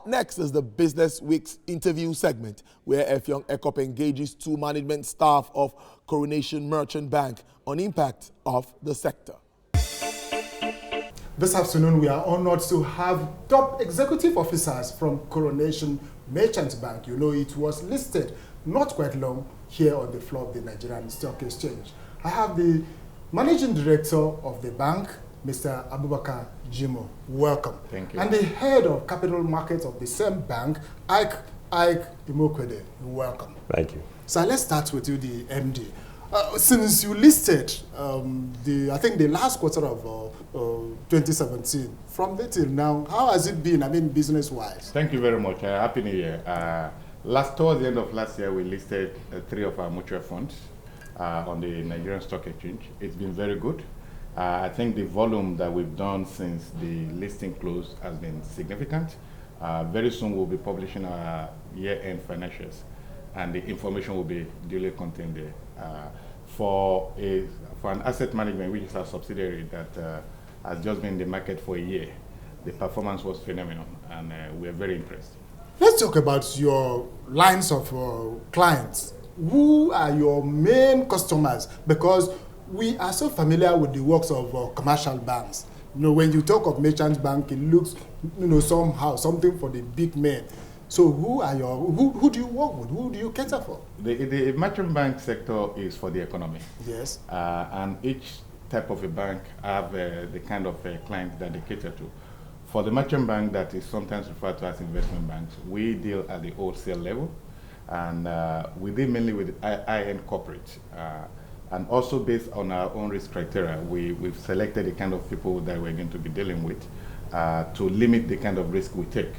next is the Business Week's interview segment, where Effiong Ekop engages two management staff of Coronation Merchant Bank on impact of the sector. This afternoon, we are honored to have top executive officers from Coronation Merchant Bank. You know, it was listed not quite long here on the floor of the Nigerian Stock Exchange. I have the Managing Director of the bank, Mr. Abubakar Jimoh. Welcome. Thank you. And the Head of Capital Markets of the same bank, Imoukhuode. Welcome. Thank you. So let's start with you, the MD. Since you listed I think the last quarter of 2017, from there till now, how has it been, I mean, business-wise? Thank you very much. Happy New Year. Towards the end of last year, we listed 3 of our mutual funds on the Nigerian Stock Exchange. It's been very good. I think the volume that we've done since the listing closed has been significant. Very soon we'll be publishing our year-end financials, and the information will be duly contained there. For an asset management, which is our subsidiary that has just been in the market for a year, the performance was phenomenal, and we're very impressed. Let's talk about your lines of clients. Who are your main customers? Because we are so familiar with the works of commercial banks. You know, when you talk of merchant bank, it looks, you know, somehow something for the big men. So who do you work with? Who do you cater for? The merchant bank sector is for the economy. Yes. And each type of a bank have the kind of client that they cater to. For the merchant bank, that is sometimes referred to as investment banks, we deal at the wholesale level, and we deal mainly with high-end corporates. And also based on our own risk criteria, we've selected the kind of people that we're going to be dealing with to limit the kind of risk we take,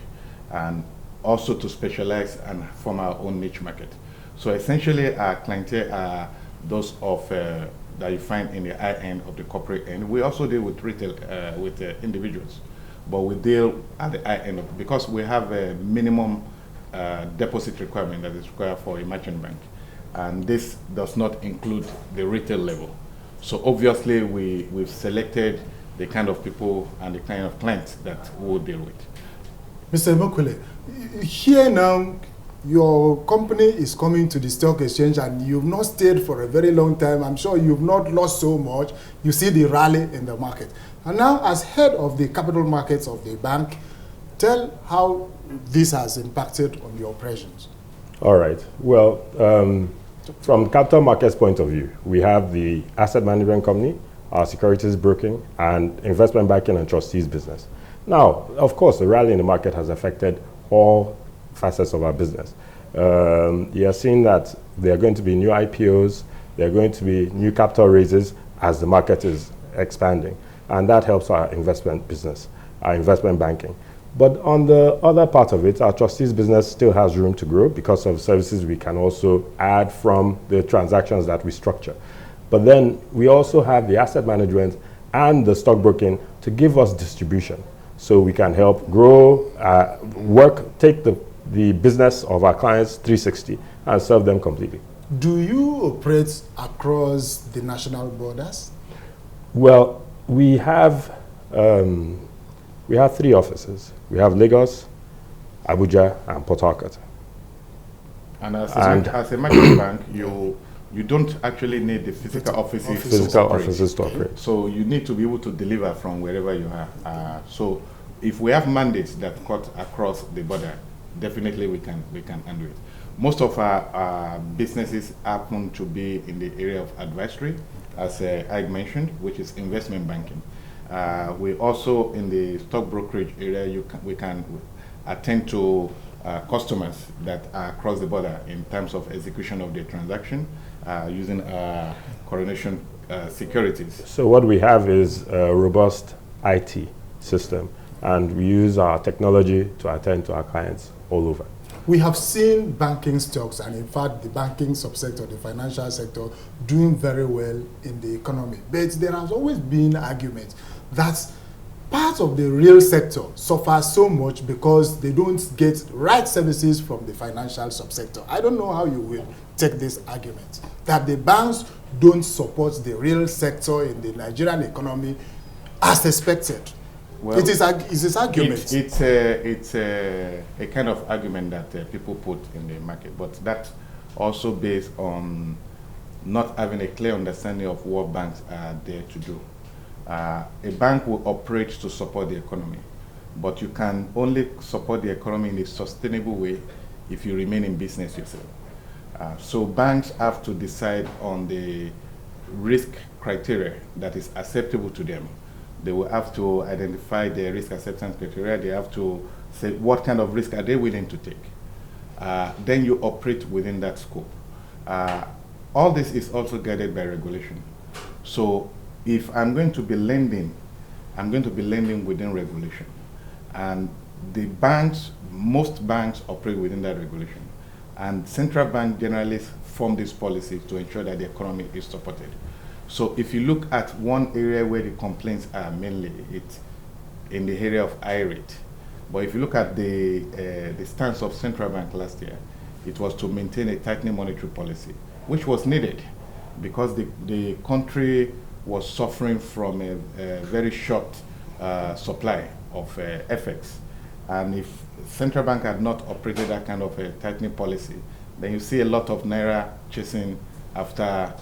and also to specialize and form our own niche market. So essentially our clientele are those of that you find in the high end of the corporate end. We also deal with retail, with individuals, but we deal at the high end because we have a minimum deposit requirement that is required for a merchant bank. And this does not include the retail level. So obviously we've selected the kind of people and the kind of clients that we'll deal with. Mr. Imoukhuode, here now, your company is coming to the stock exchange and you've not stayed for a very long time. I'm sure you've not lost so much. You see the rally in the market. And now, as head of the capital markets of the bank, tell how this has impacted on your operations. All right. Well, from capital markets point of view, we have the asset management company, our securities broking, and investment banking and trustees business. Now, of course, the rally in the market has affected all facets of our business. You are seeing that there are going to be new IPOs, there are going to be new capital raises as the market is expanding, and that helps our investment business, our investment banking. But on the other part of it, our trustees business still has room to grow because of services we can also add from the transactions that we structure. But then we also have the asset management and the stockbroking to give us distribution, so we can help grow, take the business of our clients 360 and serve them completely. Do you operate across the national borders? Well, we have 3 offices. We have Lagos, Abuja, and Port Harcourt. And as a merchant bank, you don't actually need the physical offices to operate. So you need to be able to deliver from wherever you are. So if we have mandates that cut across the border, definitely we can handle it. Most of our businesses happen to be in the area of advisory, as I mentioned, which is investment banking. We also, in the stock brokerage area, we can attend to customers that are across the border in terms of execution of the transaction using Coronation securities. So what we have is a robust IT system, and we use our technology to attend to our clients all over. We have seen banking stocks, and in fact the banking subsector, the financial sector, doing very well in the economy. But there has always been arguments that part of the real sector suffers so much because they don't get right services from the financial subsector. I don't know how you will take this argument, that the banks don't support the real sector in the Nigerian economy as expected. Well, it is argument. It's a kind of argument that people put in the market, but that's also based on not having a clear understanding of what banks are there to do. A bank will operate to support the economy, but you can only support the economy in a sustainable way if you remain in business yourself. So banks have to decide on the risk criteria that is acceptable to them. They will have to identify their risk acceptance criteria. They have to say what kind of risk are they willing to take. Then you operate within that scope. All this is also guided by regulation. So if I'm going to be lending, I'm going to be lending within regulation. And the banks, most banks operate within that regulation. And central bank generally form these policies to ensure that the economy is supported. So if you look at one area where the complaints are mainly, it's in the area of high rate. But if you look at the stance of central bank last year, it was to maintain a tightening monetary policy, which was needed because the country was suffering from a very short supply of FX. And if central bank had not operated that kind of a tightening policy, then you see a lot of naira chasing after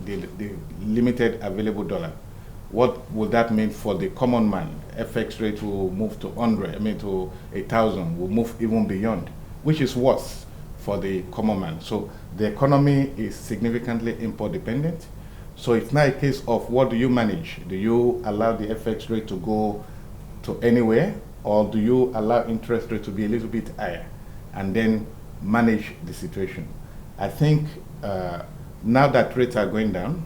the limited available dollar. What would that mean for the common man? FX rate will move to 100, to 1,000, will move even beyond, which is worse for the common man. So the economy is significantly import dependent. So it's not a case of what do you manage? Do you allow the FX rate to go to anywhere, or do you allow interest rate to be a little bit higher and then manage the situation? I think now that rates are going down,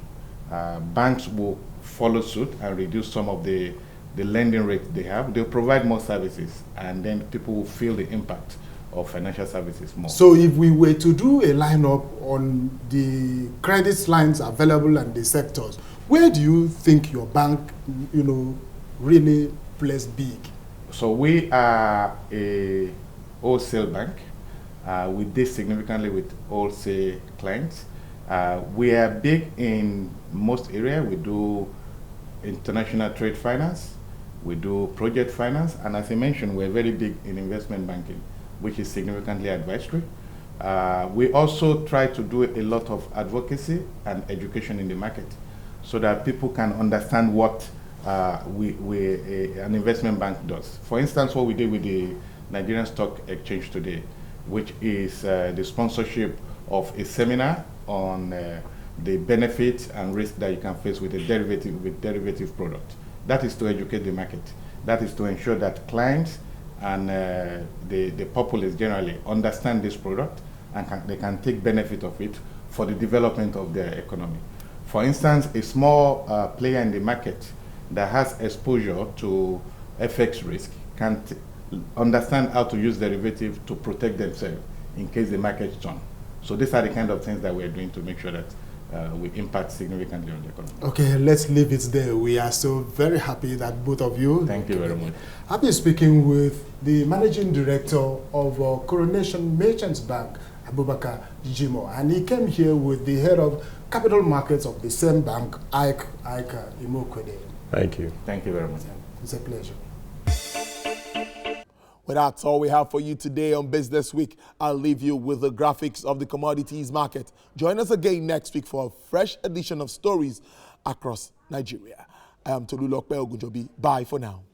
banks will follow suit and reduce some of the lending rates they have. They'll provide more services, and then people will feel the impact of financial services more. So if we were to do a lineup on the credit lines available and the sectors, where do you think your bank, really plays big? So we are a wholesale bank. We deal significantly with wholesale clients. We are big in most areas. We do international trade finance, we do project finance, and as I mentioned, we're very big in investment banking, which is significantly advisory. We also try to do a lot of advocacy and education in the market so that people can understand what an investment bank does. For instance, what we did with the Nigerian Stock Exchange today, which is the sponsorship of a seminar on the benefits and risk that you can face with a derivative product. That is to educate the market. That is to ensure that clients and the populace generally understand this product and they can take benefit of it for the development of their economy. For instance, a small player in the market that has exposure to FX risk can understand how to use derivative to protect themselves in case the market turns. So these are the kind of things that we're doing to make sure that we impact significantly on the economy. Okay, let's leave it there. We are so very happy that both of you. Thank you very much. I've been speaking with the Managing Director of Coronation Merchants Bank, Abubakar Jimoh, and he came here with the head of capital markets of the same bank, Imoukhuode. Thank you. Thank you very much. It's a pleasure. Well, that's all we have for you today on Business Week. I'll leave you with the graphics of the commodities market. Join us again next week for a fresh edition of stories across Nigeria. I am Tolu Lokpe Ogunjobi. Bye for now.